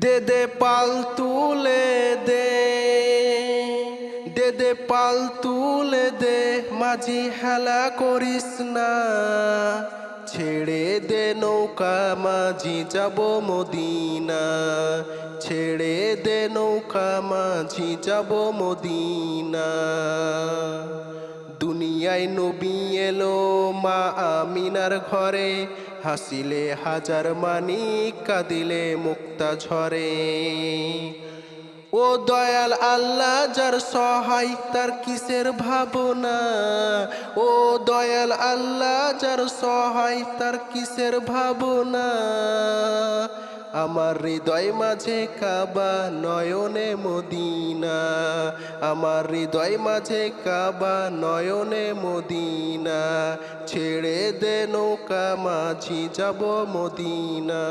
দে দে পাল তুলে দে, দে দে পাল তুলে দে, মাঝি হেলা করিস না। ছেড়ে দে নৌকা মাঝি যাব মদিনা, ছেড়ে দে নৌকা মাঝি যাব মদিনা। দুনিয়ায় নবী এলো মা আমিনার ঘরে, হাসিলে হাজার মানিক কাঁদিলে মুক্তা ঝরে। ও দয়াল আল্লাহ যার সহায় তার কিসের ভাবনা, ও দয়াল আল্লাহ যার সহায় তার কিসের ভাবনা। আমার হৃদয় মাঝে কাবা নয়নে মদিনা, আমার হৃদয় মাঝে কাবা নয়নে মদিনা। ছেড়ে দে নৌকা মাঝি যাব মদিনা।